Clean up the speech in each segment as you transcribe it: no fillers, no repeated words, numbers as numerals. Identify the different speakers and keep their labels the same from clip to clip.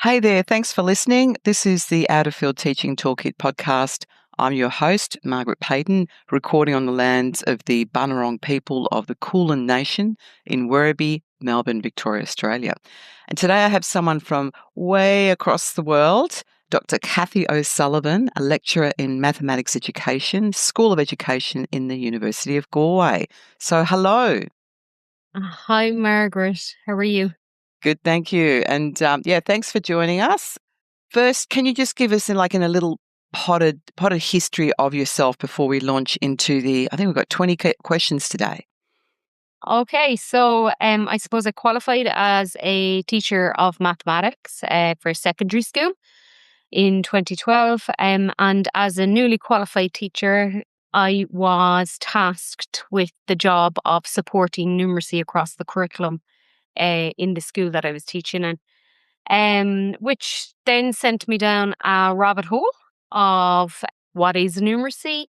Speaker 1: Hey there, thanks for listening. This is the Out of Field Teaching Toolkit podcast. I'm your host, Margaret Payton, recording on the lands of the Bunurong people of the Kulin Nation in Werribee, Melbourne, Victoria, Australia. And today I have someone from way across the world, Dr. Kathy O'Sullivan, a lecturer in mathematics education, School of Education in the University of Galway. So hello.
Speaker 2: Hi, Margaret. How are you?
Speaker 1: Good, thank you. And thanks for joining us. First, can you just give us in a little potted history of yourself before we launch into I think we've got 20 questions today.
Speaker 2: Okay, so I suppose I qualified as a teacher of mathematics for secondary school in 2012. And as a newly qualified teacher, I was tasked with the job of supporting numeracy across the curriculum in the school that I was teaching in. Which then sent me down a rabbit hole of what is numeracy.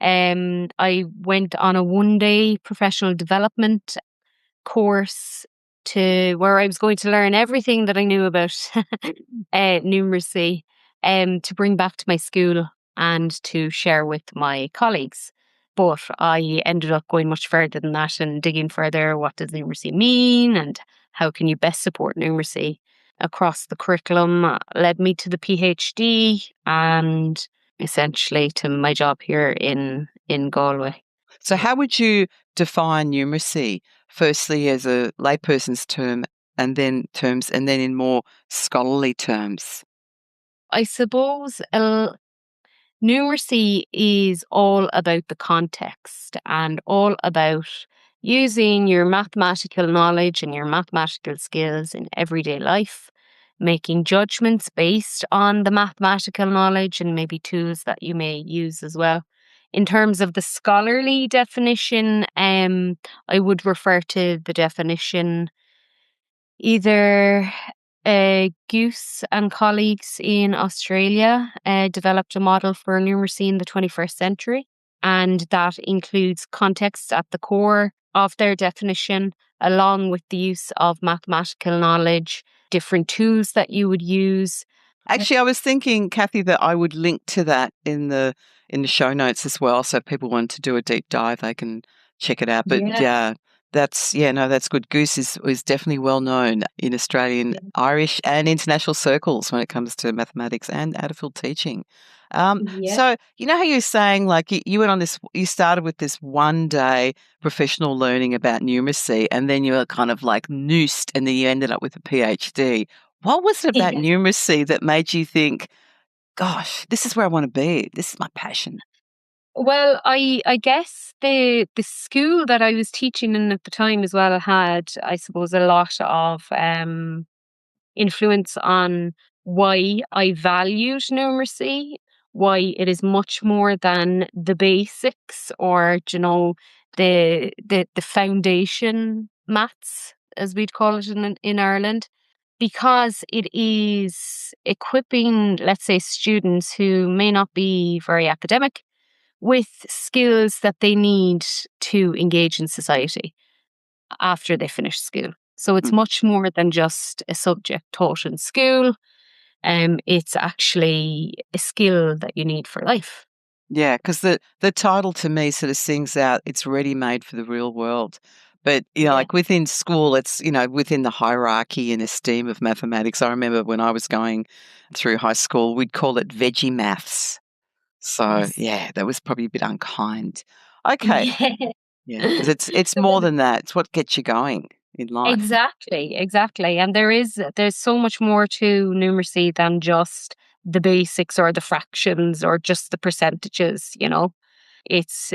Speaker 2: I went on a 1-day professional development course to where I was going to learn everything that I knew about numeracy, to bring back to my school and to share with my colleagues. But I ended up going much further than that and digging further. What does numeracy mean, and how can you best support numeracy across the curriculum? Led me to the PhD and essentially to my job here in Galway.
Speaker 1: So how would you define numeracy? Firstly, as a layperson's term, and then in more scholarly terms.
Speaker 2: I suppose numeracy is all about the context and all about using your mathematical knowledge and your mathematical skills in everyday life, making judgments based on the mathematical knowledge and maybe tools that you may use as well. In terms of the scholarly definition, I would refer to the definition either Goose and colleagues in Australia developed a model for numeracy in the 21st century, and that includes context at the core of their definition, along with the use of mathematical knowledge, different tools that you would use.
Speaker 1: Actually, I was thinking, Kathy, that I would link to that in the show notes as well. So if people want to do a deep dive, they can check it out. But
Speaker 2: Yeah.
Speaker 1: that's good. Goose is definitely well known in Australian,
Speaker 2: Yeah.
Speaker 1: Irish, and international circles when it comes to mathematics and out-of-field teaching.
Speaker 2: Yeah.
Speaker 1: So you know how you're saying like you went on this, you started with this 1-day professional learning about numeracy, and then you were kind of like noosed, and then you ended up with a PhD. What was it about
Speaker 2: Yeah.
Speaker 1: numeracy that made you think, gosh, this is where I want to be? This is my passion.
Speaker 2: Well, I guess the school that I was teaching in at the time as well had, I suppose, a lot of influence on why I valued numeracy, why it is much more than the basics or, the foundation maths, as we'd call it in Ireland, because it is equipping, let's say, students who may not be very academic with skills that they need to engage in society after they finish school. So it's
Speaker 1: Mm.
Speaker 2: much more than just a subject taught in school. It's actually a skill that you need for life.
Speaker 1: Yeah, because the title to me sort of sings out it's ready made for the real world. But,
Speaker 2: Yeah.
Speaker 1: like within school, it's, within the hierarchy and esteem of mathematics. I remember when I was going through high school, we'd call it veggie maths. So,
Speaker 2: Yes.
Speaker 1: yeah, that was probably a bit unkind. Okay.
Speaker 2: Yeah.
Speaker 1: Yeah, because it's more than that. It's what gets you going in life.
Speaker 2: Exactly. And there's so much more to numeracy than just the basics or the fractions or just the percentages. It's,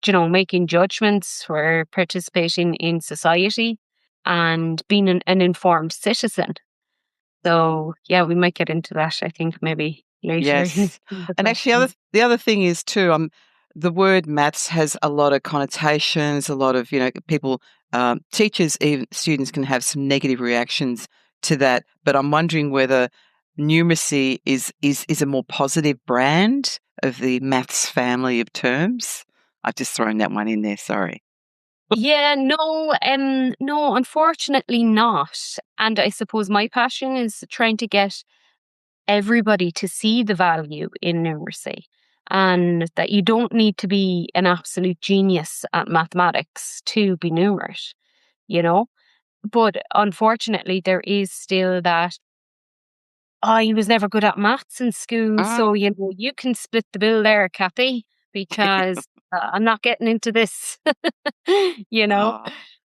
Speaker 2: making judgments for participating in society and being an informed citizen. So, yeah, we might get into that, I think, maybe later in
Speaker 1: Yes.
Speaker 2: the
Speaker 1: And actually
Speaker 2: questions.
Speaker 1: the other thing is too, the word maths has a lot of connotations, a lot of, people, teachers, even students can have some negative reactions to that. But I'm wondering whether numeracy is a more positive brand of the maths family of terms. I've just thrown that one in there, sorry.
Speaker 2: Yeah, no, unfortunately not. And I suppose my passion is trying to get everybody to see the value in numeracy and that you don't need to be an absolute genius at mathematics to be numerate, you know? But unfortunately, there is still that I was never good at maths in school.
Speaker 1: Mm.
Speaker 2: So, you can split the bill there, Kathy, because I'm not getting into this, you know?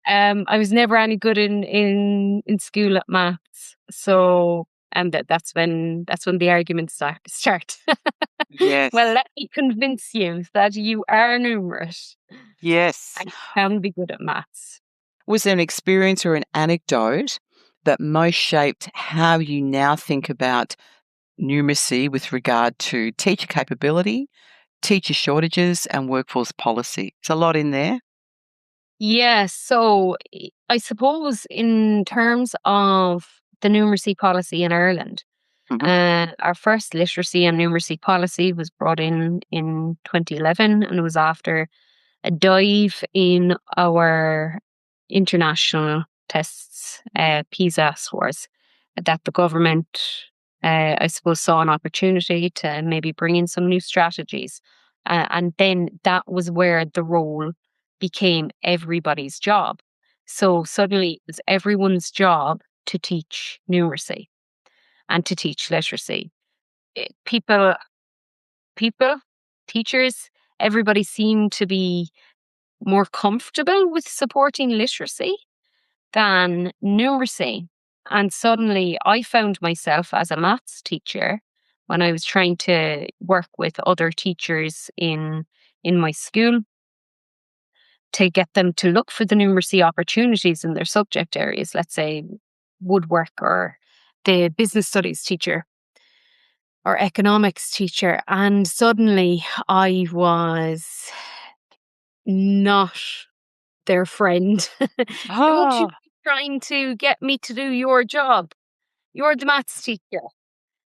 Speaker 1: Oh,
Speaker 2: I was never any good in school at maths. So, and that's when the arguments start. Well,
Speaker 1: yes.
Speaker 2: let me convince you that you are numerate
Speaker 1: Yes.
Speaker 2: and you can be good at maths.
Speaker 1: Was there an experience or an anecdote that most shaped how you now think about numeracy with regard to teacher capability, teacher shortages, and workforce policy? There's a lot in there.
Speaker 2: Yeah, so I suppose in terms of the numeracy policy in Ireland,
Speaker 1: Mhm.
Speaker 2: our first literacy and numeracy policy was brought in 2011, and it was after a dive in our international tests, PISA scores, that the government, I suppose, saw an opportunity to maybe bring in some new strategies. And then that was where the role became everybody's job. So suddenly it was everyone's job to teach numeracy and to teach literacy. People, people, teachers, everybody seemed to be more comfortable with supporting literacy than numeracy. And suddenly I found myself as a maths teacher when I was trying to work with other teachers in my school to get them to look for the numeracy opportunities in their subject areas, let's say woodwork or the business studies teacher or economics teacher. And suddenly I was not their friend. Don't you
Speaker 1: Oh,
Speaker 2: be trying to get me to do your job. You're the maths teacher.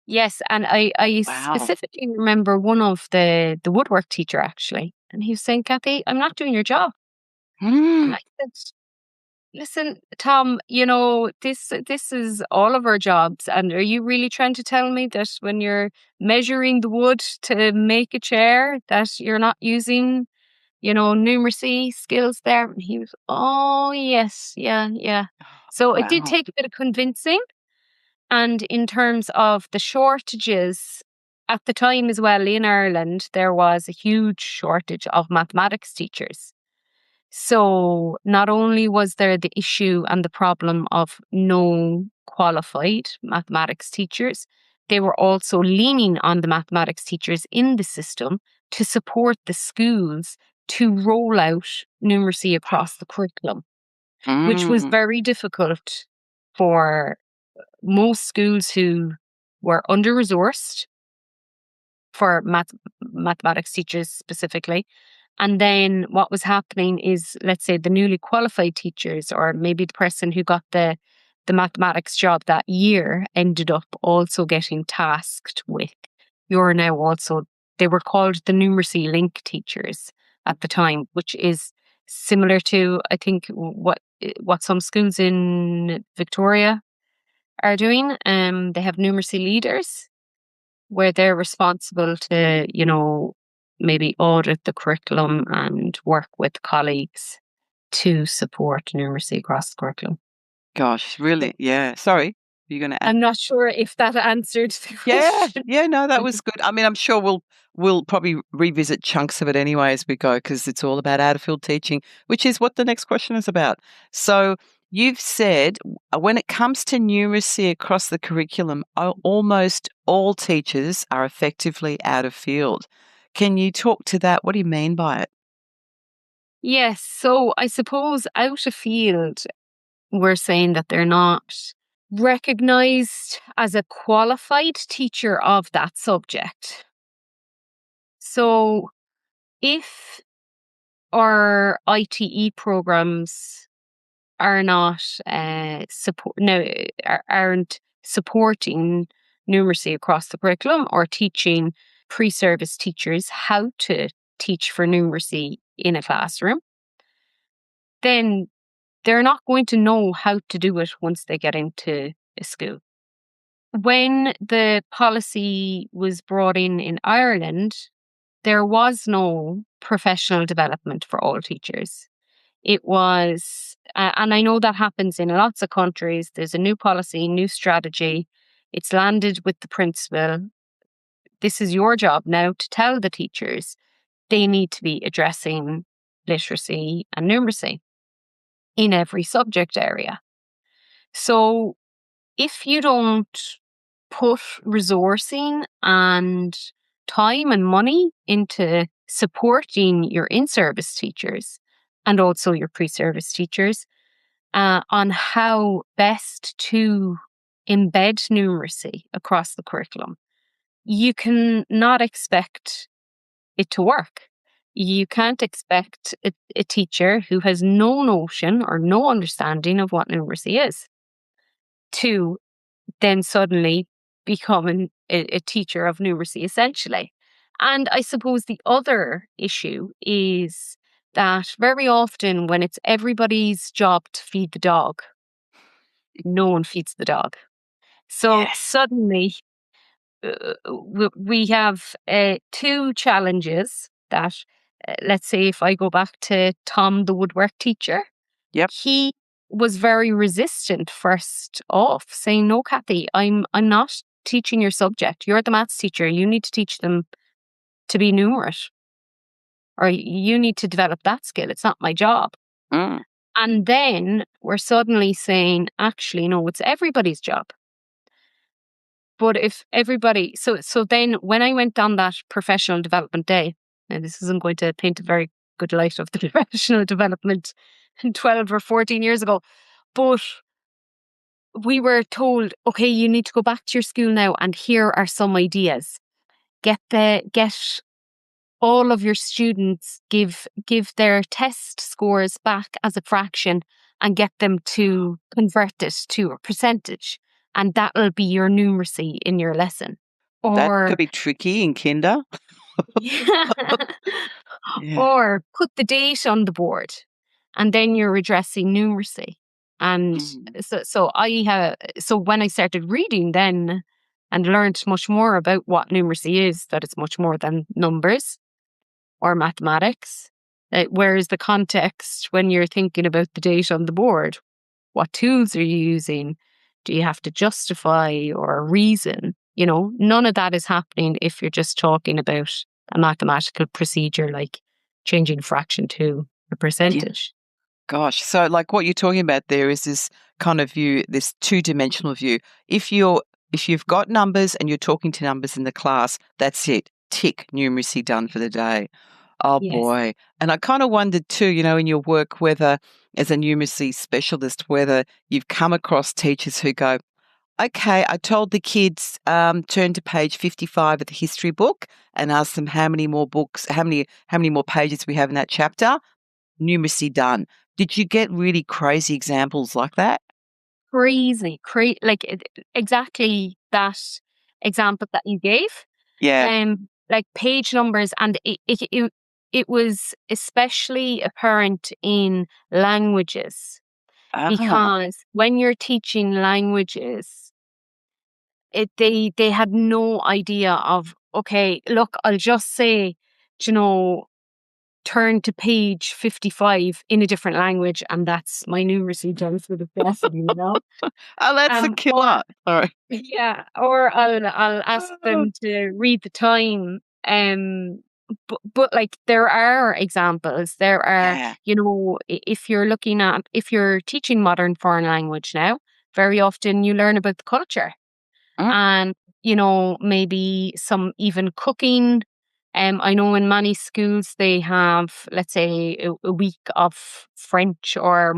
Speaker 2: Yes, and I
Speaker 1: wow.
Speaker 2: specifically remember one of the woodwork teacher actually, and he was saying, Kathy, I'm not doing your job. And
Speaker 1: Mm.
Speaker 2: I said, listen, Tom, this is all of our jobs. And are you really trying to tell me that when you're measuring the wood to make a chair, that you're not using numeracy skills there? And he was, oh, yes, yeah, yeah. So it did
Speaker 1: Wow.
Speaker 2: take a bit of convincing. And in terms of the shortages at the time as well in Ireland, there was a huge shortage of mathematics teachers. So not only was there the issue and the problem of no qualified mathematics teachers, they were also leaning on the mathematics teachers in the system to support the schools to roll out numeracy across the curriculum, which was
Speaker 1: Mm.
Speaker 2: very difficult for most schools who were under resourced for mathematics teachers specifically. And then what was happening is, let's say, the newly qualified teachers, or maybe the person who got the mathematics job that year, ended up also getting tasked with. You're now also, they were called the numeracy link teachers at the time, which is similar to, I think, what some schools in Victoria are doing. They have numeracy leaders where they're responsible to, maybe audit the curriculum and work with colleagues to support numeracy across the curriculum.
Speaker 1: Gosh,
Speaker 2: So
Speaker 1: really? Yeah. Sorry. You're going to add?
Speaker 2: I'm not sure if that answered the
Speaker 1: Yeah.
Speaker 2: question.
Speaker 1: Yeah. No, that was good. I mean, I'm sure we'll probably revisit chunks of it anyway as we go because it's all about out of field teaching, which is what the next question is about. So you've said when it comes to numeracy across the curriculum, almost all teachers are effectively out of field. Can you talk to that? What do you mean by it?
Speaker 2: Yes, so I suppose out of field, we're saying that they're not recognized as a qualified teacher of that subject. So if our ITE programs are not aren't supporting numeracy across the curriculum or teaching pre-service teachers how to teach for numeracy in a classroom, then they're not going to know how to do it once they get into a school. When the policy was brought in Ireland, there was no professional development for all teachers. It was, and I know that happens in lots of countries. There's a new policy, new strategy. It's landed with the principal. This is your job now to tell the teachers they need to be addressing literacy and numeracy in every subject area. So if you don't put resourcing and time and money into supporting your in-service teachers and also your pre-service teachers on how best to embed numeracy across the curriculum, you can not expect it to work. You can't expect a teacher who has no notion or no understanding of what numeracy is to then suddenly become a teacher of numeracy, essentially. And I suppose the other issue is that very often when it's everybody's job to feed the dog, no one feeds the dog. So
Speaker 1: Yes.
Speaker 2: suddenly we have two challenges that, let's say if I go back to Tom, the woodwork teacher,
Speaker 1: Yep.
Speaker 2: he was very resistant first off, saying, no, Kathy, I'm not teaching your subject. You're the maths teacher. You need to teach them to be numerate, or you need to develop that skill. It's not my job.
Speaker 1: Mm.
Speaker 2: And then we're suddenly saying, actually, no, it's everybody's job. But if everybody, so then when I went on that professional development day, and this isn't going to paint a very good light of the professional development 12 or 14 years ago, but we were told, okay, you need to go back to your school now, and here are some ideas. Get all of your students, give their test scores back as a fraction and get them to convert it to a percentage. And that'll be your numeracy in your lesson.
Speaker 1: That
Speaker 2: Or
Speaker 1: could be tricky in kinder.
Speaker 2: yeah.
Speaker 1: Yeah.
Speaker 2: Or put the date on the board, and then you're addressing numeracy. And so when I started reading then and learned much more about what numeracy is, that it's much more than numbers or mathematics. Whereas the context when you're thinking about the date on the board, what tools are you using? Do you have to justify or reason? You know, none of that is happening if you're just talking about a mathematical procedure like changing a fraction to a percentage.
Speaker 1: Gosh. So like what you're talking about there is this kind of view, this two-dimensional view. If you've got numbers and you're talking to numbers in the class, that's it. Tick, numeracy done for the day. Oh
Speaker 2: Yes.
Speaker 1: boy. And I kind of wondered too, in your work, whether as a numeracy specialist, whether you've come across teachers who go, okay, I told the kids, turn to page 55 of the history book and ask them how many more pages we have in that chapter. Numeracy done. Did you get really crazy examples like that?
Speaker 2: Crazy, exactly that example that you gave.
Speaker 1: Yeah.
Speaker 2: Like page numbers, and it was especially apparent in languages, because when you're teaching languages, they had no idea of, okay, look, I'll just say, turn to page 55 in a different language, and that's my numeracy done for the lesson,
Speaker 1: Oh, that's a killer. Sorry.
Speaker 2: Yeah, or I'll ask them to read the time. But like there are examples. There are,
Speaker 1: Yeah.
Speaker 2: if you're teaching modern foreign language now, very often you learn about the culture. And, maybe some even cooking. I know in many schools they have, let's say, a week of French or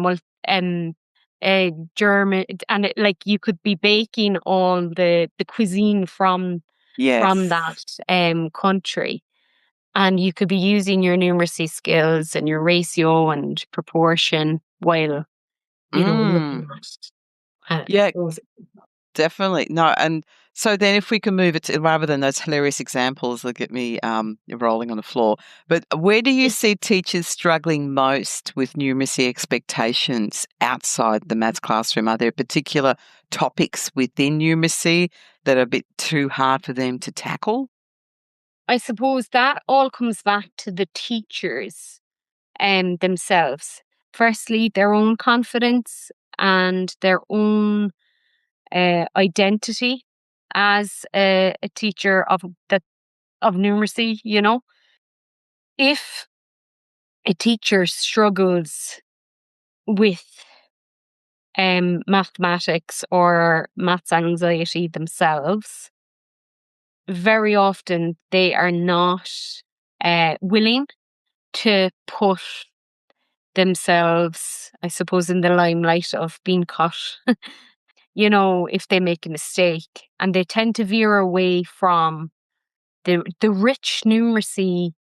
Speaker 2: German, and like you could be baking all the cuisine from
Speaker 1: Yes.
Speaker 2: that country, and you could be using your numeracy skills and your ratio and proportion while looking at
Speaker 1: Yeah. Definitely. No, and So then if we can move it to, rather than those hilarious examples that get me rolling on the floor, but where do you see teachers struggling most with numeracy expectations outside the maths classroom? Are there particular topics within numeracy that are a bit too hard for them to tackle?
Speaker 2: I suppose that all comes back to the teachers themselves. Firstly, their own confidence and their own identity as a teacher of numeracy. If a teacher struggles with mathematics or maths anxiety themselves, very often they are not willing to put themselves, I suppose, in the limelight of being caught, if they make a mistake. And they tend to veer away from the rich numeracy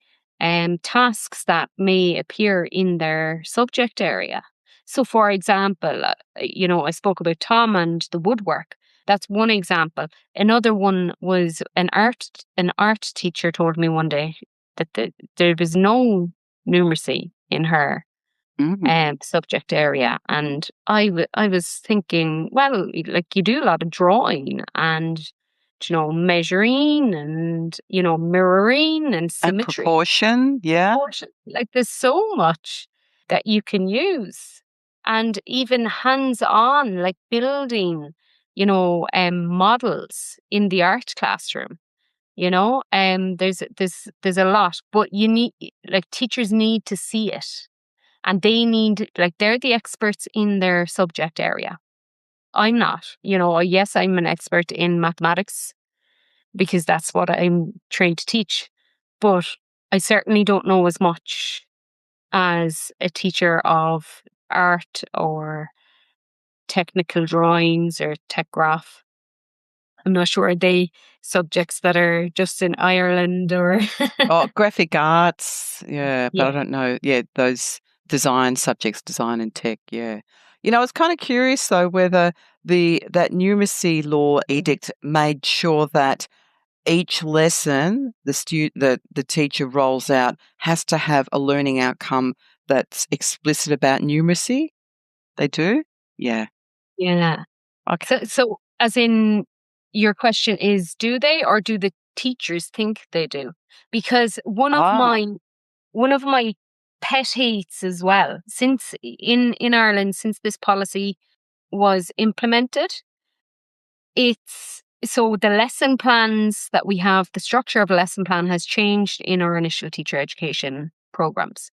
Speaker 2: tasks that may appear in their subject area. So, for example, I spoke about Tom and the woodwork. That's one example. Another one was an art teacher told me one day that there was no numeracy in her subject area. And I was thinking, well, like you do a lot of drawing and, measuring and, mirroring and
Speaker 1: And
Speaker 2: symmetry.
Speaker 1: proportion, yeah.
Speaker 2: Like there's so much that you can use. And even hands-on, like building, models in the art classroom. There's a lot, but you need, like, teachers need to see it. And they need, like, they're the experts in their subject area. I'm not, yes, I'm an expert in mathematics because that's what I'm trained to teach. But I certainly don't know as much as a teacher of art or technical drawings or tech graph. I'm not sure, are they subjects that are just in Ireland or?
Speaker 1: Oh, graphic arts, yeah, but I
Speaker 2: Yeah.
Speaker 1: don't know. Yeah, those design subjects, design and tech, yeah. I was kind of curious though whether that numeracy law edict made sure that each lesson the teacher rolls out has to have a learning outcome that's explicit about numeracy. They do? Yeah.
Speaker 2: Yeah.
Speaker 1: Okay.
Speaker 2: So as in, your question is, do they, or do the teachers think they do? Because
Speaker 1: Ah.
Speaker 2: one of my pet hates as well, since in Ireland, since this policy was implemented, it's so the lesson plans that we have, the structure of a lesson plan has changed in our initial teacher education programs,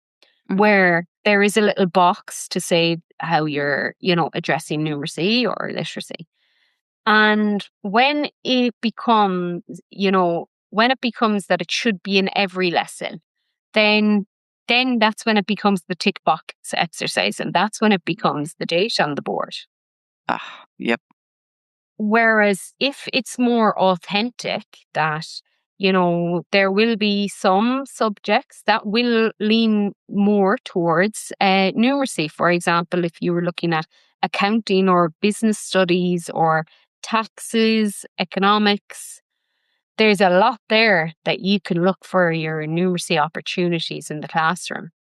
Speaker 1: Mhm.
Speaker 2: where there is a little box to say how you're, addressing numeracy or literacy. And when it becomes that it should be in every lesson, then that's when it becomes the tick box exercise, and that's when it becomes the date on the board.
Speaker 1: Ah, yep.
Speaker 2: Whereas if it's more authentic, that, there will be some subjects that will lean more towards numeracy. For example, if you were looking at accounting or business studies or taxes, economics, there's a lot there that you can look for your numeracy opportunities in the classroom.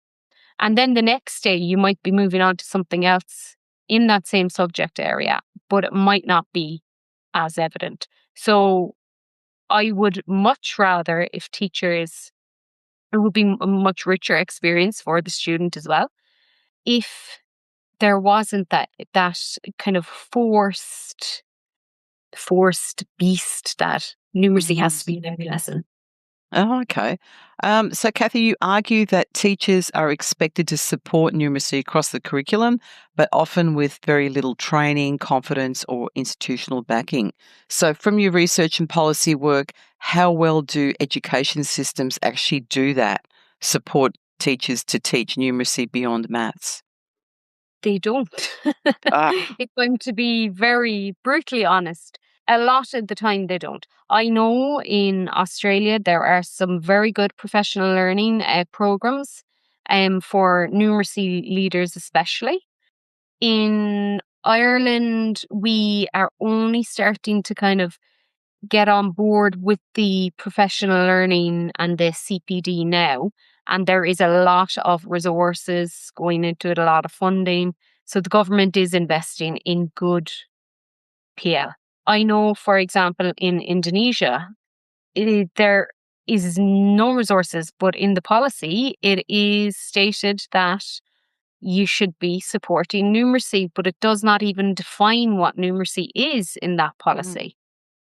Speaker 2: And then the next day, you might be moving on to something else in that same subject area, but it might not be as evident. So I would much rather, if teachers, it would be a much richer experience for the student as well, if there wasn't that kind of forced beast that numeracy has to be in every lesson.
Speaker 1: Oh, okay. So, Kathy, you argue that teachers are expected to support numeracy across the curriculum, but often with very little training, confidence, or institutional backing. So, from your research and policy work, how well do education systems actually do that? Support teachers to teach numeracy beyond maths?
Speaker 2: They don't.
Speaker 1: Ah.
Speaker 2: If I'm to be very brutally honest, a lot of the time they don't. I know in Australia there are some very good professional learning programs for numeracy leaders, especially. In Ireland, we are only starting to kind of get on board with the professional learning and the CPD now. And there is a lot of resources going into it, a lot of funding. So the government is investing in good PL. I know, for example, in Indonesia, there is no resources, but in the policy, it is stated that you should be supporting numeracy, but it does not even define what numeracy is in that policy.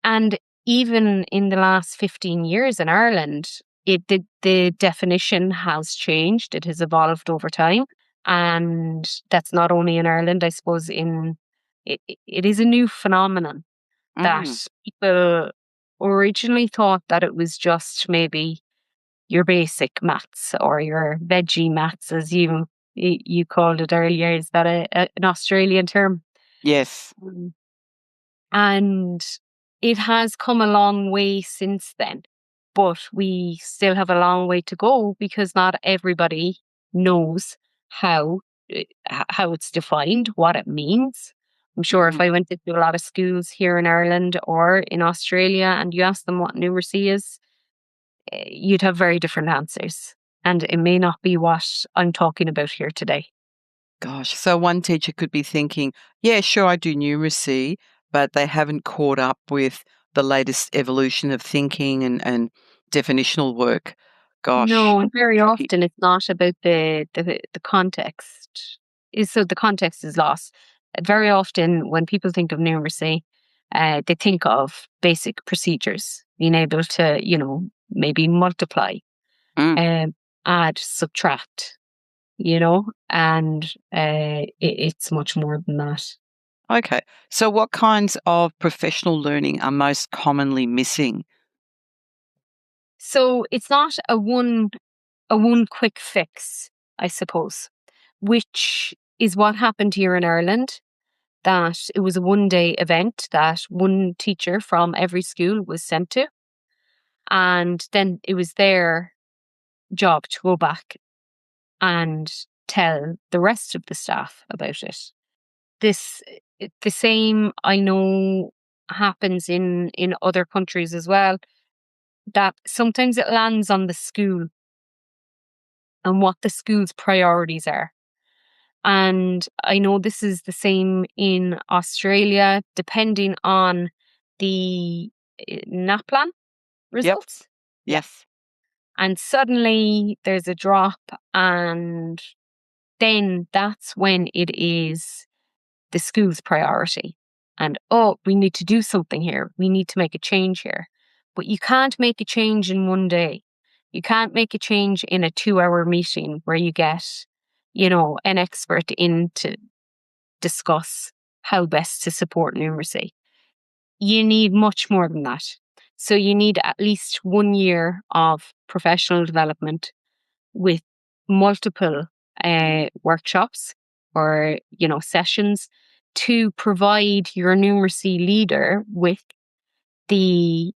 Speaker 2: And even in the last 15 years in Ireland, the definition has changed. It has evolved over time. And that's not only in Ireland, I suppose it is a new phenomenon that people originally thought that it was just maybe your basic maths or your veggie maths, as you called it earlier. Is that an Australian term?
Speaker 1: Yes.
Speaker 2: And it has come a long way since then, but we still have a long way to go because not everybody knows how it's defined, what it means. I'm sure if I went into a lot of schools here in Ireland or in Australia and you asked them what numeracy is, you'd have very different answers. And it may not be what I'm talking about here today.
Speaker 1: Gosh, so one teacher could be thinking, yeah, sure, I do numeracy, but they haven't caught up with the latest evolution of thinking and definitional work. Gosh,
Speaker 2: No, and very
Speaker 1: tricky.
Speaker 2: often it's not about the context. So the context is lost. Very often when people think of numeracy, they think of basic procedures, being able to, maybe multiply, add, subtract, and it's much more than that.
Speaker 1: Okay. So what kinds of professional learning are most commonly missing?
Speaker 2: So it's not a one quick fix, I suppose, which is what happened here in Ireland. That it was a one-day event that one teacher from every school was sent to, and then it was their job to go back and tell the rest of the staff about it. The same I know happens in other countries as well, that sometimes it lands on the school and what the school's priorities are. And I know this is the same in Australia, depending on the NAPLAN results.
Speaker 1: Yep. Yes.
Speaker 2: And suddenly there's a drop, and then that's when it is the school's priority. And, we need to do something here. We need to make a change here. But you can't make a change in one day. You can't make a change in a 2-hour meeting where you get, an expert in to discuss how best to support numeracy. You need much more than that. So you need at least 1 year of professional development with multiple workshops or, sessions to provide your numeracy leader with the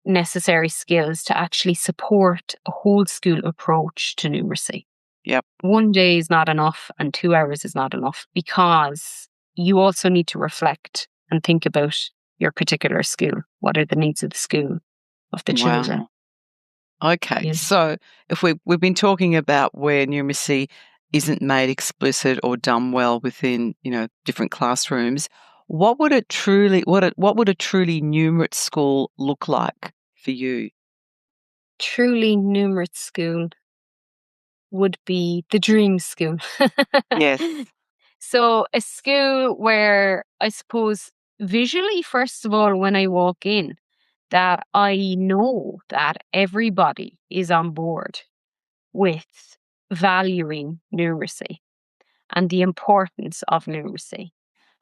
Speaker 2: necessary skills to actually support a whole school approach to numeracy.
Speaker 1: Yep.
Speaker 2: 1 day is not enough and 2 hours is not enough, because you also need to reflect and think about your particular school. What are the needs of the school, of the children?
Speaker 1: Okay.
Speaker 2: Yeah.
Speaker 1: So if we've been talking about where numeracy isn't made explicit or done well within, different classrooms, what would a truly numerate school look like for you?
Speaker 2: Truly numerate school would be the dream school.
Speaker 1: Yes.
Speaker 2: So a school where I suppose visually, first of all, when I walk in, that I know that everybody is on board with valuing numeracy and the importance of numeracy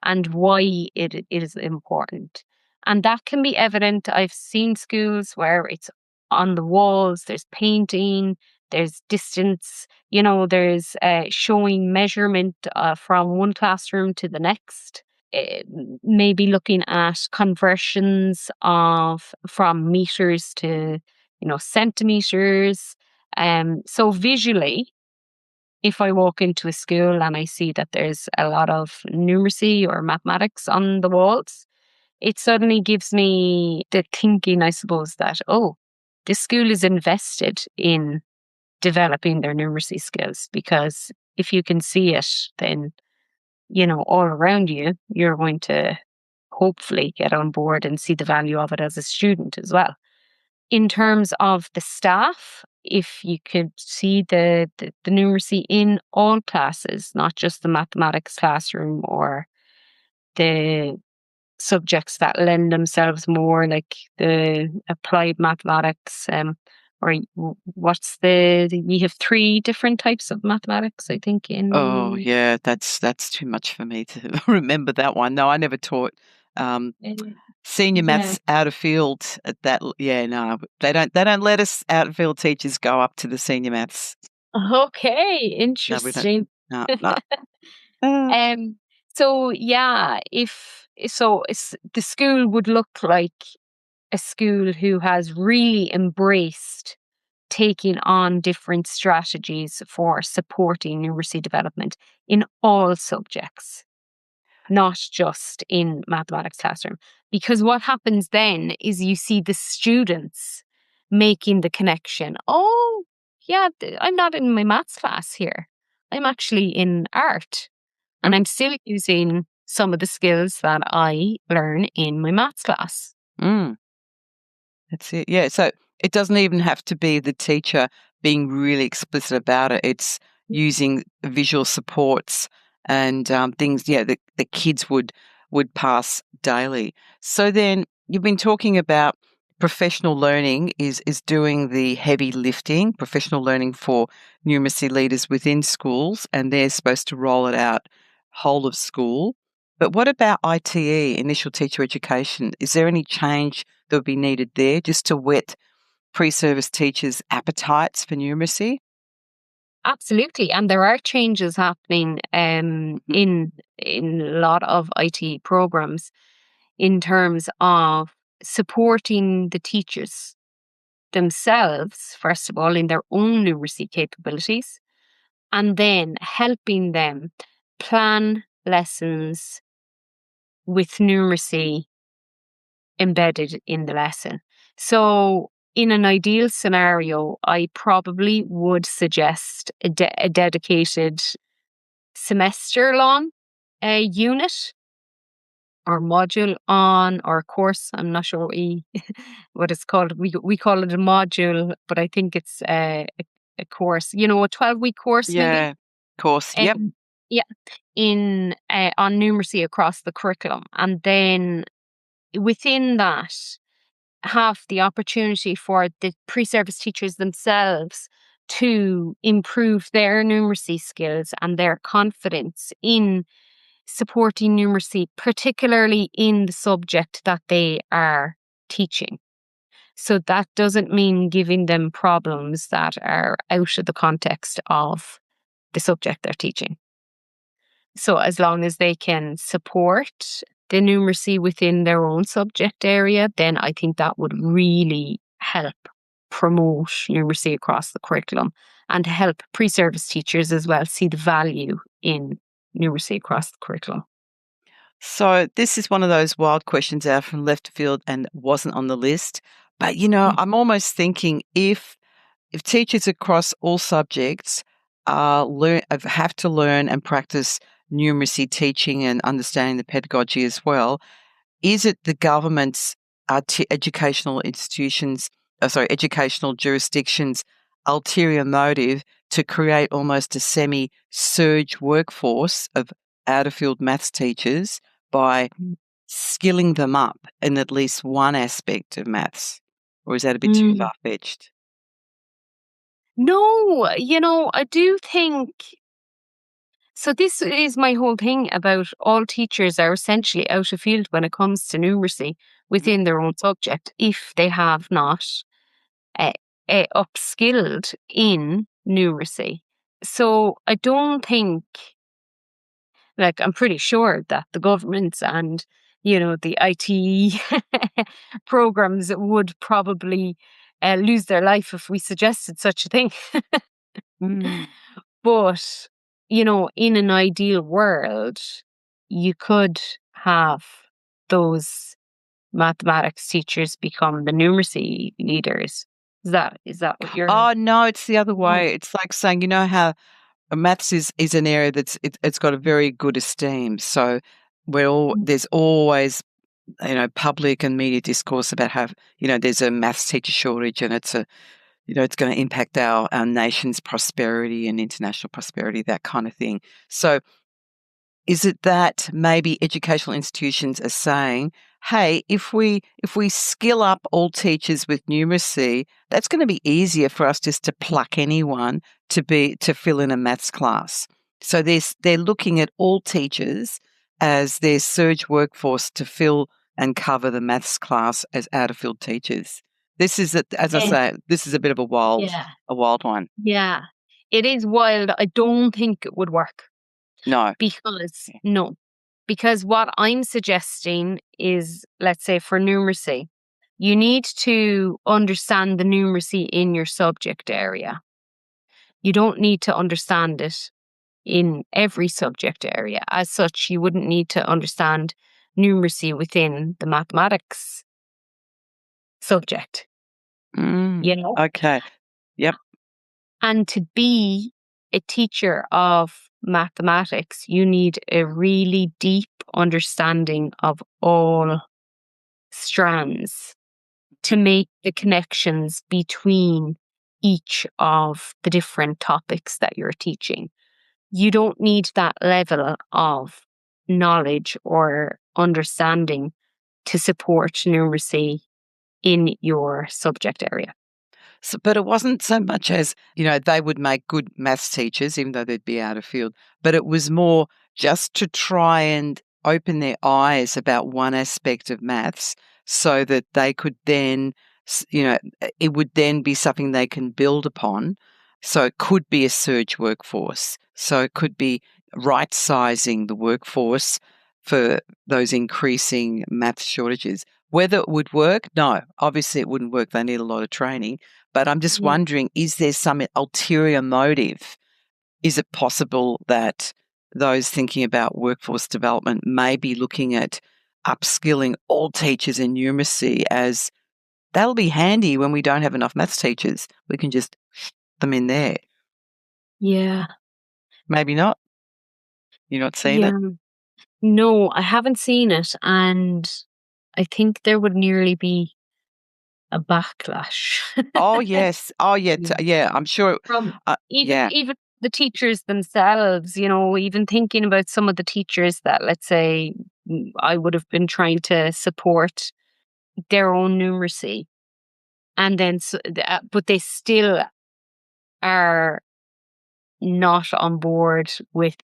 Speaker 2: and why it is important. And that can be evident. I've seen schools where it's on the walls, there's painting, there's distance, there's showing measurement from one classroom to the next. Maybe looking at conversions from meters to, centimeters. So visually, if I walk into a school and I see that there's a lot of numeracy or mathematics on the walls, it suddenly gives me the thinking, I suppose, that, oh, this school is invested in developing their numeracy skills, because if you can see it, then, all around you, you're going to hopefully get on board and see the value of it as a student as well. In terms of the staff, if you could see the numeracy in all classes, not just the mathematics classroom or the subjects that lend themselves more, like the applied mathematics, or you have three different types of mathematics, I think,
Speaker 1: Oh,
Speaker 2: in
Speaker 1: yeah, that's too much for me to remember that one. No, I never taught um, senior
Speaker 2: yeah.
Speaker 1: maths out of field at that. Yeah, no, they don't let us out of field teachers go up to the senior maths.
Speaker 2: Okay,
Speaker 1: No, we don't.
Speaker 2: interesting.
Speaker 1: No, no. Uh,
Speaker 2: Um, so yeah, if so, the school would look like a school who has really embraced taking on different strategies for supporting numeracy development in all subjects, not just in mathematics classroom. Because what happens then is you see the students making the connection. Oh, yeah, I'm not in my maths class here. I'm actually in art, and I'm still using some of the skills that I learn in my maths class.
Speaker 1: mm. That's it. Yeah. So it doesn't even have to be the teacher being really explicit about it. It's using visual supports and things. Yeah, the kids would pass daily. So then you've been talking about professional learning is doing the heavy lifting. Professional learning for numeracy leaders within schools, and they're supposed to roll it out whole of school. But what about ITE, initial teacher education? Is there any change that would be needed there just to whet pre-service teachers' appetites for numeracy?
Speaker 2: Absolutely, and there are changes happening
Speaker 1: Mhm.
Speaker 2: in a lot of IT programs in terms of supporting the teachers themselves, first of all, in their own numeracy capabilities, and then helping them plan lessons with numeracy embedded in the lesson. So, in an ideal scenario, I probably would suggest a dedicated semester long unit or module on, or course. I'm not sure what it's called. We call it a module, but I think it's a course. A 12-week course maybe.
Speaker 1: Yeah, of course. Yep.
Speaker 2: Um, yeah, in on numeracy across the curriculum, and then within that have the opportunity for the pre-service teachers themselves to improve their numeracy skills and their confidence in supporting numeracy, particularly in the subject that they are teaching. So that doesn't mean giving them problems that are out of the context of the subject they're teaching. So as long as they can support the numeracy within their own subject area, then I think that would really help promote numeracy across the curriculum and help pre-service teachers as well see the value in numeracy across the curriculum.
Speaker 1: So this is one of those wild questions out from left field and wasn't on the list. But I'm almost thinking if teachers across all subjects have to learn and practice numeracy teaching and understanding the pedagogy as well, is it the government's educational institutions, educational jurisdictions' ulterior motive to create almost a semi-surge workforce of out-of-field maths teachers by skilling them up in at least one aspect of maths? Or is that a bit too
Speaker 2: Mm.
Speaker 1: far-fetched?
Speaker 2: No, I do think so. This is my whole thing about all teachers are essentially out of field when it comes to numeracy
Speaker 1: Mhm.
Speaker 2: within their own subject if they have not uh, upskilled in numeracy. So I don't think, like, I'm pretty sure that the governments and, the IT programs would probably lose their life if we suggested such a thing.
Speaker 1: Mm.
Speaker 2: But, in an ideal world, you could have those mathematics teachers become the numeracy leaders. Is that what you're?
Speaker 1: Oh, no, it's the other
Speaker 2: No.
Speaker 1: way. It's like saying, you know how maths is an area it's got a very good esteem. So there's always, public and media discourse about how, there's a maths teacher shortage, and it's going to impact our nation's prosperity and international prosperity, that kind of thing. So is it that maybe educational institutions are saying, hey, if we skill up all teachers with numeracy, that's going to be easier for us just to pluck anyone to fill in a maths class. So they're looking at all teachers as their surge workforce to fill and cover the maths class as out of field teachers. This is, as I
Speaker 2: Yes.
Speaker 1: say, this is a bit of a wild
Speaker 2: Yeah.
Speaker 1: one.
Speaker 2: Yeah. It is wild. I don't think it would work
Speaker 1: No.
Speaker 2: because no. Because what I'm suggesting is, let's say for numeracy, you need to understand the numeracy in your subject area. You don't need to understand it in every subject area. As such, you wouldn't need to understand numeracy within the mathematics subject,
Speaker 1: Mm,
Speaker 2: you know?
Speaker 1: okay. Yep.
Speaker 2: And to be a teacher of mathematics, you need a really deep understanding of all strands to make the connections between each of the different topics that you're teaching. You don't need that level of knowledge or understanding to support numeracy in your subject area.
Speaker 1: So, but it wasn't so much as, they would make good maths teachers, even though they'd be out of field, but it was more just to try and open their eyes about one aspect of maths so that they could then, it would then be something they can build upon. So it could be a surge workforce. So it could be right sizing the workforce for those increasing maths shortages. Whether it would work, no, obviously it wouldn't work. They need a lot of training. But I'm just
Speaker 2: Yeah.
Speaker 1: wondering, is there some ulterior motive? Is it possible that those thinking about workforce development may be looking at upskilling all teachers in numeracy as that'll be handy when we don't have enough maths teachers? We can just them in there.
Speaker 2: Yeah.
Speaker 1: Maybe not. You're not seeing
Speaker 2: Yeah.
Speaker 1: it?
Speaker 2: No, I haven't seen it. And I think there would nearly be a backlash.
Speaker 1: Oh, yes. Oh, yeah.
Speaker 2: Yeah.
Speaker 1: Yeah, I'm sure.
Speaker 2: From
Speaker 1: Yeah.
Speaker 2: even the teachers themselves, even thinking about some of the teachers that, let's say, I would have been trying to support their own numeracy, and then but they still are not on board with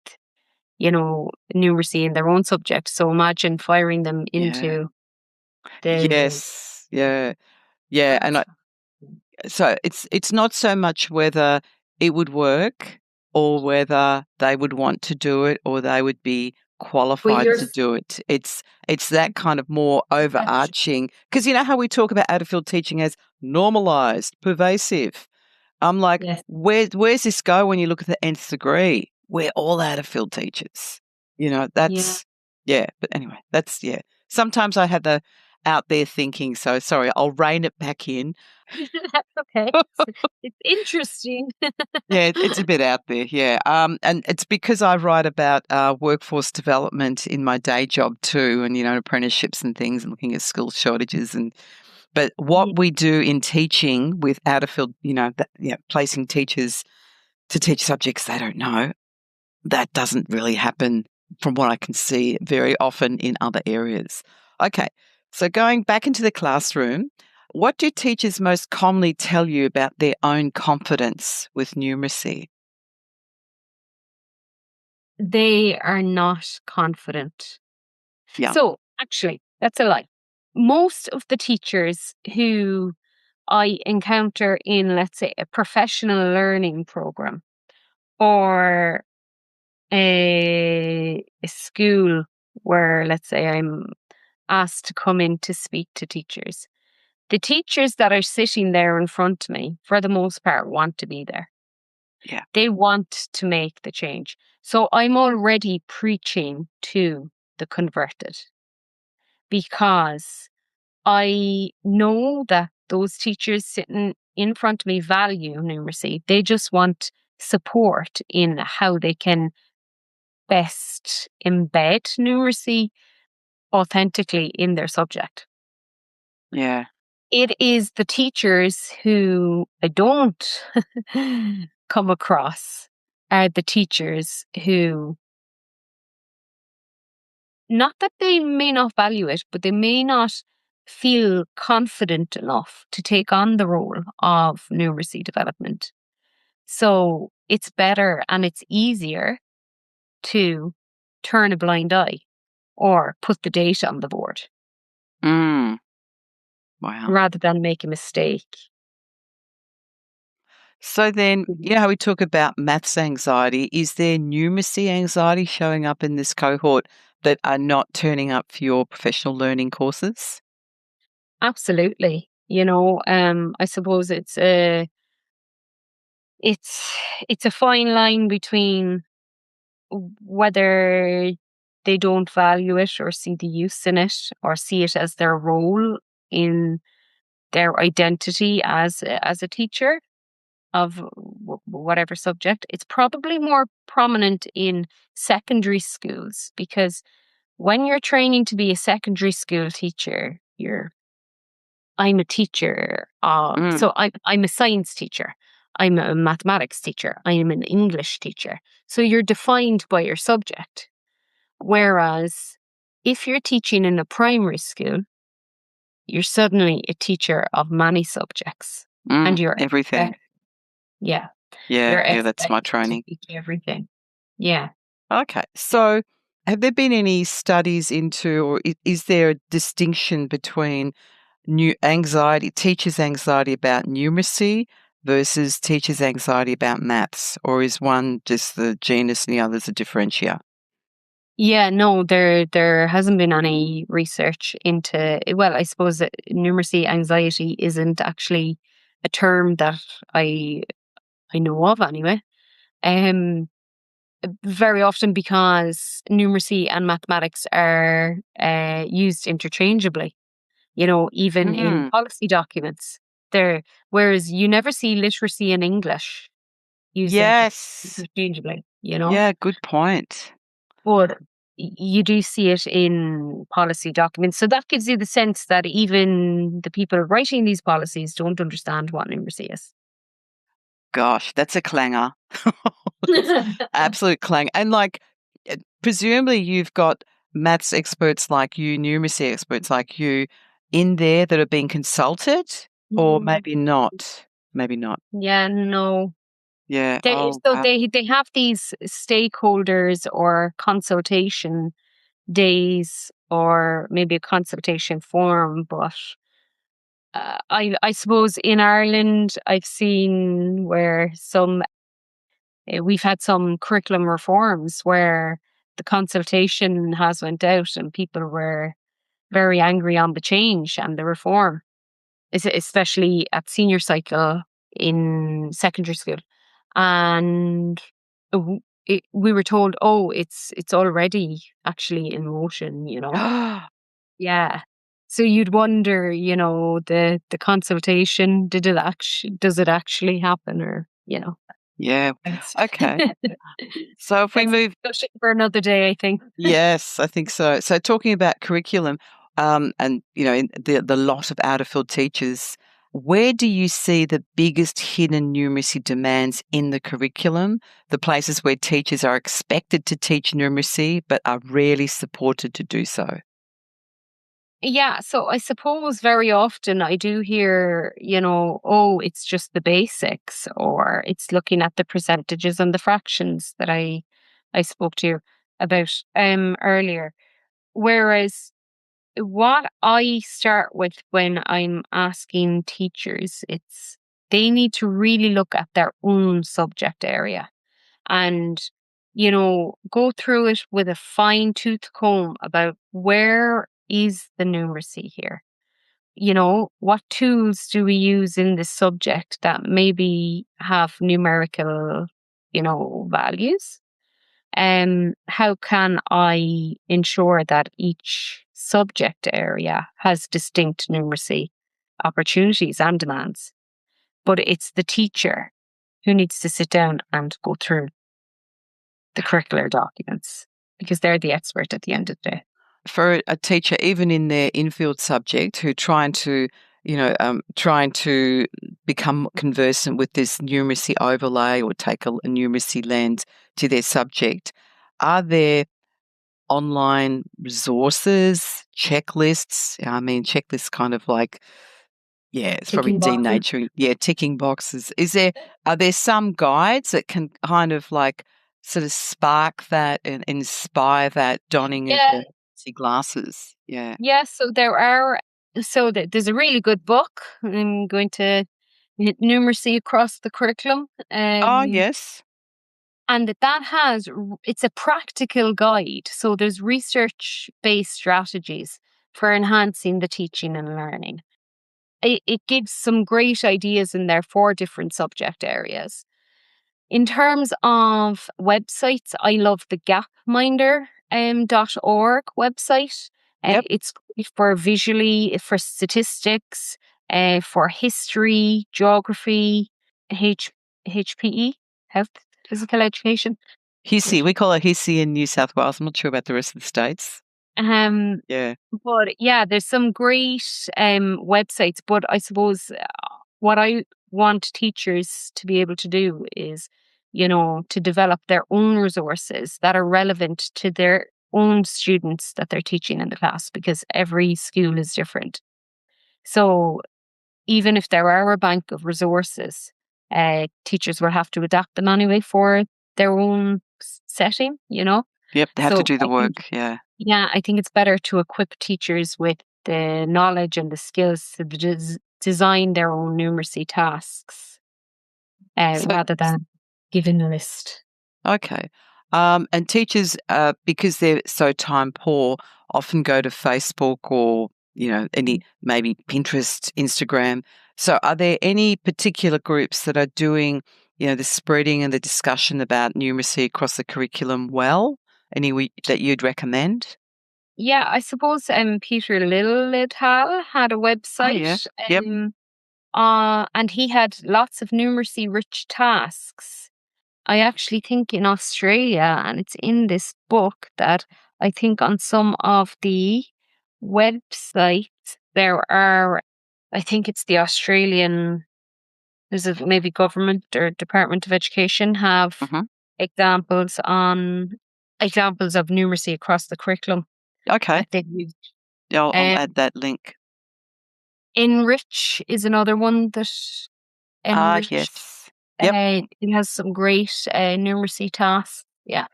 Speaker 2: numeracy in their own subject. So imagine firing them
Speaker 1: Yeah.
Speaker 2: into the
Speaker 1: Yes. Yeah. Yeah. And
Speaker 2: that's
Speaker 1: so it's not so much whether it would work or whether they would want to do it or they would be
Speaker 2: but
Speaker 1: qualified
Speaker 2: you're
Speaker 1: to do it. It's that kind of more
Speaker 2: that's
Speaker 1: overarching, because you know how we talk about out of field teaching as normalized, pervasive. I'm like,
Speaker 2: yes,
Speaker 1: where's this go when you look at the nth degree? We're all out of field teachers.
Speaker 2: yeah.
Speaker 1: That's yeah. But anyway, that's yeah. Sometimes I have the out there thinking, so sorry, I'll rein it back in.
Speaker 2: That's okay. It's interesting.
Speaker 1: Yeah, it's a bit out there, yeah. And it's because I write about workforce development in my day job too, and apprenticeships and things, and looking at skill shortages. But
Speaker 2: Yeah.
Speaker 1: what we do in teaching with out of field, placing teachers to teach subjects they don't know, that doesn't really happen from what I can see very often in other areas. Okay, so going back into the classroom, what do teachers most commonly tell you about their own confidence with numeracy?
Speaker 2: They are not confident.
Speaker 1: Yeah,
Speaker 2: So actually, that's a lie. Most of the teachers who I encounter in, let's say, a professional learning program or a school where, let's say, I'm asked to come in to speak to teachers, the teachers that are sitting there in front of me, for the most part, want to be there.
Speaker 1: yeah,
Speaker 2: They want to make the change. So I'm already preaching to the converted because I know that those teachers sitting in front of me value numeracy. They just want support in how they can best embed numeracy authentically in their subject.
Speaker 1: Yeah.
Speaker 2: It is the teachers who I don't come across are the teachers who, not that they may not value it, but they may not feel confident enough to take on the role of numeracy development. So it's better and it's easier to turn a blind eye or put the data on the board
Speaker 1: Mm. Wow.
Speaker 2: rather than make a mistake.
Speaker 1: So then, you know how we talk about maths anxiety, is there numeracy anxiety showing up in this cohort that are not turning up for your professional learning courses?
Speaker 2: Absolutely. I suppose it's it's a fine line between whether they don't value it or see the use in it or see it as their role in their identity as a teacher of whatever subject. It's probably more prominent in secondary schools because when you're training to be a secondary school teacher, I'm a teacher.
Speaker 1: Mm.
Speaker 2: So I'm a science teacher. I'm a mathematics teacher. I am an English teacher. So you're defined by your subject. Whereas if you're teaching in a primary school, you're suddenly a teacher of many subjects, and you're
Speaker 1: Everything.
Speaker 2: yeah,
Speaker 1: Yeah,
Speaker 2: you're
Speaker 1: yeah, that's my
Speaker 2: expected to
Speaker 1: training.
Speaker 2: teach everything. Yeah.
Speaker 1: Okay. So have there been any studies into, or is there a distinction between new anxiety, teachers' anxiety about numeracy versus teachers' anxiety about maths? Or is one just the genus and the other's a differentiator?
Speaker 2: Yeah, no, there hasn't been any research into, well, I suppose that numeracy anxiety isn't actually a term that I I know of anyway. Um Very often because numeracy and mathematics are used interchangeably, even in
Speaker 1: Mm,
Speaker 2: policy documents. There Whereas you never see literacy and English used
Speaker 1: yes.
Speaker 2: interchangeably.
Speaker 1: Yeah, good point.
Speaker 2: But you do see it in policy documents. So that gives you the sense that even the people writing these policies don't understand what numeracy is.
Speaker 1: Gosh, that's a clanger. That's absolute clang. And presumably you've got maths experts like you, numeracy experts like you in there that are being consulted, or
Speaker 2: Mm.
Speaker 1: maybe not. Maybe not.
Speaker 2: Yeah, no.
Speaker 1: Yeah.
Speaker 2: They,
Speaker 1: Oh,
Speaker 2: so
Speaker 1: wow.
Speaker 2: they have these stakeholders or consultation days or maybe a consultation forum, but I suppose in Ireland I've seen where we've had some curriculum reforms where the consultation has went out and people were very angry on the change and the reform, especially at senior cycle in secondary school. And we were told, oh, it's already actually in motion. Yeah. So you'd wonder, the consultation, does it actually happen, or.
Speaker 1: Yeah.
Speaker 2: That's
Speaker 1: Okay. So if we
Speaker 2: that's a
Speaker 1: move,
Speaker 2: discussion for another day, I think.
Speaker 1: yes, I think so. So talking about curriculum, and in the lot of out of field teachers, where do you see the biggest hidden numeracy demands in the curriculum? The places where teachers are expected to teach numeracy but are rarely supported to do so.
Speaker 2: Yeah, so I suppose very often I do hear, oh, it's just the basics, or it's looking at the percentages and the fractions that I spoke to you about earlier. Whereas what I start with when I'm asking teachers, it's they need to really look at their own subject area and, go through it with a fine tooth comb about where is the numeracy here? What tools do we use in this subject that maybe have numerical, values? How can I ensure that each subject area has distinct numeracy opportunities and demands, but it's the teacher who needs to sit down and go through the curricular documents because they're the expert at the end of the day.
Speaker 1: For a teacher, even in their infield subject, who trying to become conversant with this numeracy overlay or take a numeracy lens to their subject, are there online resources, checklists? I mean, checklists kind of like, yeah, it's probably
Speaker 2: Ticking boxes.
Speaker 1: denaturing. Yeah, ticking boxes. Are there some guides that can kind of like sort of spark that and inspire that donning of
Speaker 2: Yeah.
Speaker 1: the glasses? Yeah.
Speaker 2: Yeah, so there are. There's a really good book. I'm going to Numeracy Across the Curriculum.
Speaker 1: Oh, yes.
Speaker 2: And it's a practical guide. So there's research-based strategies for enhancing the teaching and learning. It gives some great ideas in there for different subject areas. In terms of websites, I love the gapminder.org website.
Speaker 1: Yep.
Speaker 2: It's for statistics, for history, geography, HPE, health, physical education.
Speaker 1: Hissy. We call it Hissy in New South Wales. I'm not sure about the rest of the states. Yeah.
Speaker 2: But yeah, there's some great websites. But I suppose what I want teachers to be able to do is, to develop their own resources that are relevant to their own students that they're teaching in the class, because every school is different. So even if there are a bank of resources, teachers will have to adapt them anyway for their own setting,
Speaker 1: Yep, they have to do the work. Yeah.
Speaker 2: Yeah, I think it's better to equip teachers with the knowledge and the skills to design their own numeracy tasks rather than giving a list.
Speaker 1: Okay. And teachers, because they're so time poor, often go to Facebook or, any maybe Pinterest, Instagram. So are there any particular groups that are doing, the spreading and the discussion about numeracy across the curriculum well? Any that you'd recommend?
Speaker 2: Yeah, I suppose Peter Lilithal had a website.
Speaker 1: Yeah. Yep.
Speaker 2: And he had lots of numeracy-rich tasks. I actually think in Australia, and it's in this book, that I think on some of the websites there are, I think it's the Australian, is it maybe government or Department of Education have
Speaker 1: Mhm.
Speaker 2: examples of numeracy across the curriculum
Speaker 1: Okay.
Speaker 2: that they've used.
Speaker 1: I'll
Speaker 2: Um,
Speaker 1: add that link.
Speaker 2: Enrich is another one that Enrich.
Speaker 1: Yes. Yep.
Speaker 2: It has some great numeracy tasks. Yeah.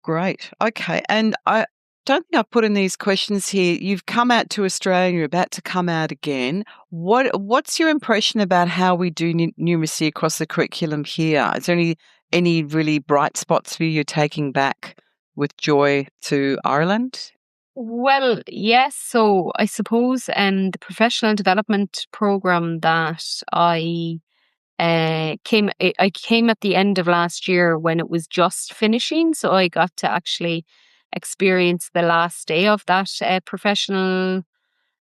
Speaker 1: Great. Okay. And I don't think I've put in these questions here. You've come out to Australia and you're about to come out again. What's your impression about how we do numeracy across the curriculum here? Is there any really bright spots for you you're taking back with joy to Ireland?
Speaker 2: Well, yes. So I suppose the professional development program that I came at the end of last year when it was just finishing, so I got to actually experience the last day of that professional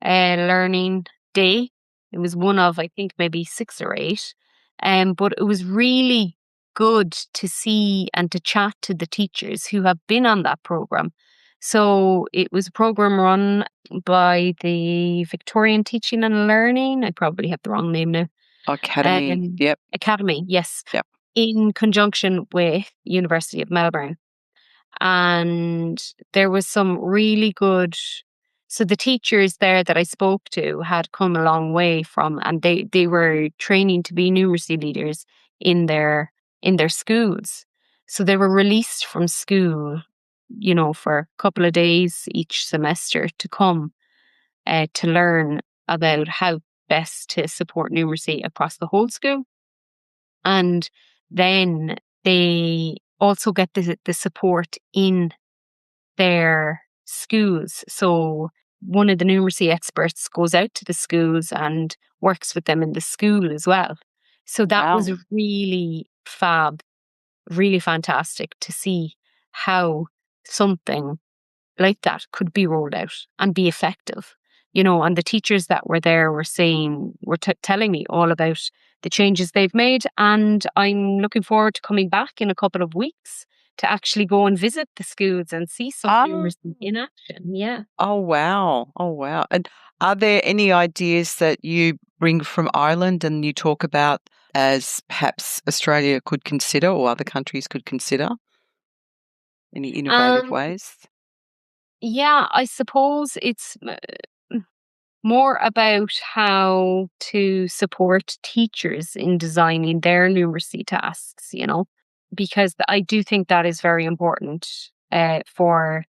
Speaker 2: learning day. It was one of, I think, maybe 6 or 8, but it was really good to see and to chat to the teachers who have been on that program. So it was a program run by the Victorian Teaching and Learning. I probably have the wrong name now.
Speaker 1: Academy. Yep.
Speaker 2: Academy, yes.
Speaker 1: Yep.
Speaker 2: In conjunction with University of Melbourne. And there was some really good, so the teachers there that I spoke to had come a long way from, and they were training to be numeracy leaders in their schools. So they were released from school, for a couple of days each semester to come to learn about how best to support numeracy across the whole school. And then they also get the support in their schools. So one of the numeracy experts goes out to the schools and works with them in the school as well. So that was
Speaker 1: Wow.
Speaker 2: really fab, really fantastic to see how something like that could be rolled out and be effective. And the teachers that were there were telling me all about the changes they've made. And I'm looking forward to coming back in a couple of weeks to actually go and visit the schools and see some
Speaker 1: Ah,
Speaker 2: numeracy in action. Yeah.
Speaker 1: oh, wow. Oh, wow. And are there any ideas that you bring from Ireland and you talk about as perhaps Australia could consider or other countries could consider? Any innovative
Speaker 2: Um,
Speaker 1: ways?
Speaker 2: yeah, I suppose it's more about how to support teachers in designing their numeracy tasks, because I do think that is very important for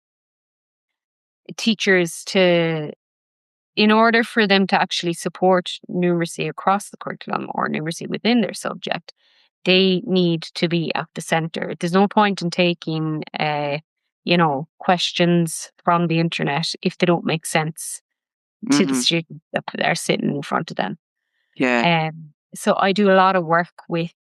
Speaker 2: teachers in order for them to actually support numeracy across the curriculum or numeracy within their subject. They need to be at the center. There's no point in taking, questions from the internet if they don't make sense to the
Speaker 1: Mm,
Speaker 2: students that are sitting in front of them.
Speaker 1: yeah,
Speaker 2: So I do a lot of work with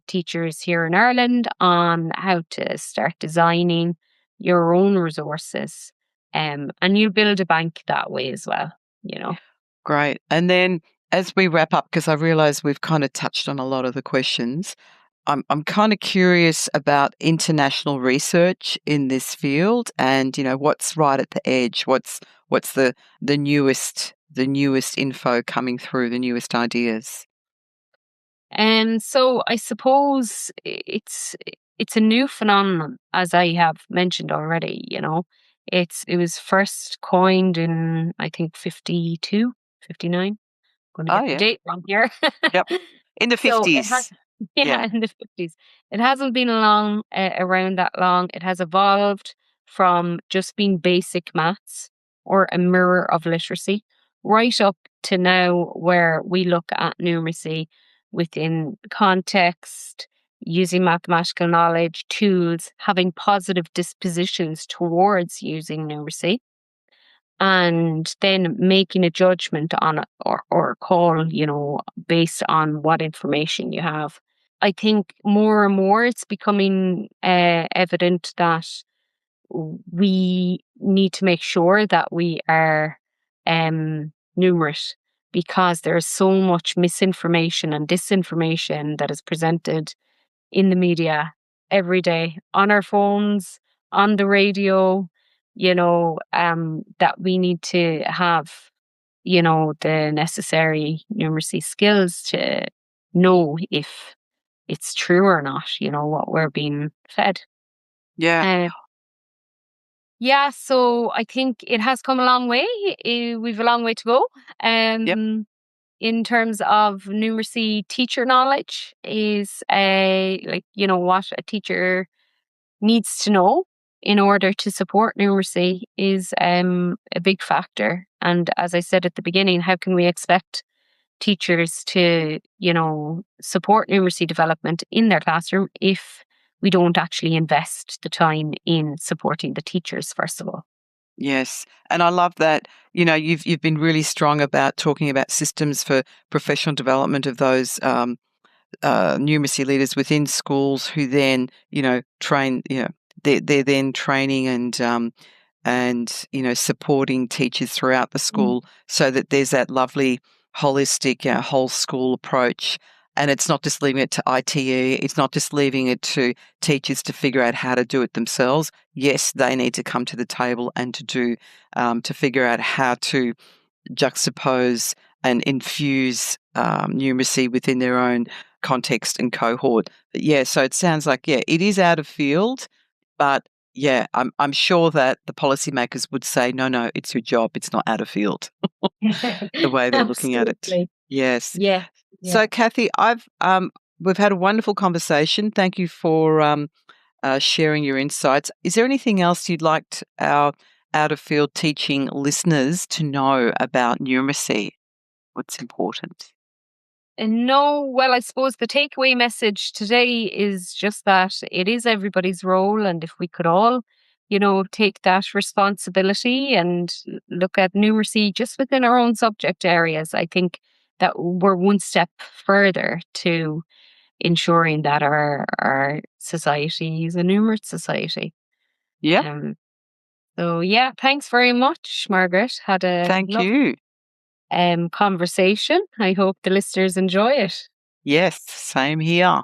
Speaker 2: teachers here in Ireland on how to start designing your own resources. And you build a bank that way as well.
Speaker 1: great. And then as we wrap up, because I realise we've kind of touched on a lot of the questions, I'm kind of curious about international research in this field and, what's right at the edge? What's the newest info coming through, the newest ideas?
Speaker 2: And so I suppose it's a new phenomenon, as I have mentioned already. It was first coined in, I think, 52, 59. Going to
Speaker 1: Oh,
Speaker 2: get the
Speaker 1: yeah.
Speaker 2: date wrong here.
Speaker 1: Yep. In the
Speaker 2: So it has,
Speaker 1: 50s. Yeah.
Speaker 2: yeah, in the 50s. It hasn't been long, around that long. It has evolved from just being basic maths or a mirror of literacy right up to now where we look at numeracy within context, using mathematical knowledge, tools, having positive dispositions towards using numeracy, and then making a judgment on it or a call, based on what information you have. I think more and more it's becoming evident that we need to make sure that we are numerate, because there's so much misinformation and disinformation that is presented in the media every day, on our phones, on the radio, that we need to have, the necessary numeracy skills to know if it's true or not, what we're being fed.
Speaker 1: Yeah.
Speaker 2: Uh, yeah, so I think it has come a long way. We've a long way to go.
Speaker 1: Yep.
Speaker 2: In terms of numeracy, teacher knowledge is what a teacher needs to know in order to support numeracy is a big factor. And as I said at the beginning, how can we expect teachers to, support numeracy development in their classroom if we don't actually invest the time in supporting the teachers, first of all?
Speaker 1: Yes. And I love that, you've been really strong about talking about systems for professional development of those numeracy leaders within schools who then, train, they're then training and supporting teachers throughout the
Speaker 2: Mm.
Speaker 1: school so that there's that lovely holistic, whole school approach. And it's not just leaving it to ITE. It's not just leaving it to teachers to figure out how to do it themselves. Yes, they need to come to the table and to figure out how to juxtapose and infuse numeracy within their own context and cohort. But yeah, so it sounds like, it is out of field, but yeah, I'm sure that the policymakers would say, no, it's your job. It's not out of field, the way they're looking at it.
Speaker 2: Absolutely.
Speaker 1: Yes.
Speaker 2: Yeah. Yeah.
Speaker 1: So, Kathy, we've had a wonderful conversation. Thank you for sharing your insights. Is there anything else you'd like our out of field teaching listeners to know about numeracy? What's important?
Speaker 2: And no, well, I suppose the takeaway message today is just that it is everybody's role. And if we could all, take that responsibility and look at numeracy just within our own subject areas, I think that we're one step further to ensuring that our society is a numerate society.
Speaker 1: Yep.
Speaker 2: Um, So yeah, thanks very much, Margaret. Had a
Speaker 1: Thank
Speaker 2: lovely
Speaker 1: you.
Speaker 2: conversation. I hope the listeners enjoy it.
Speaker 1: Yes, same here.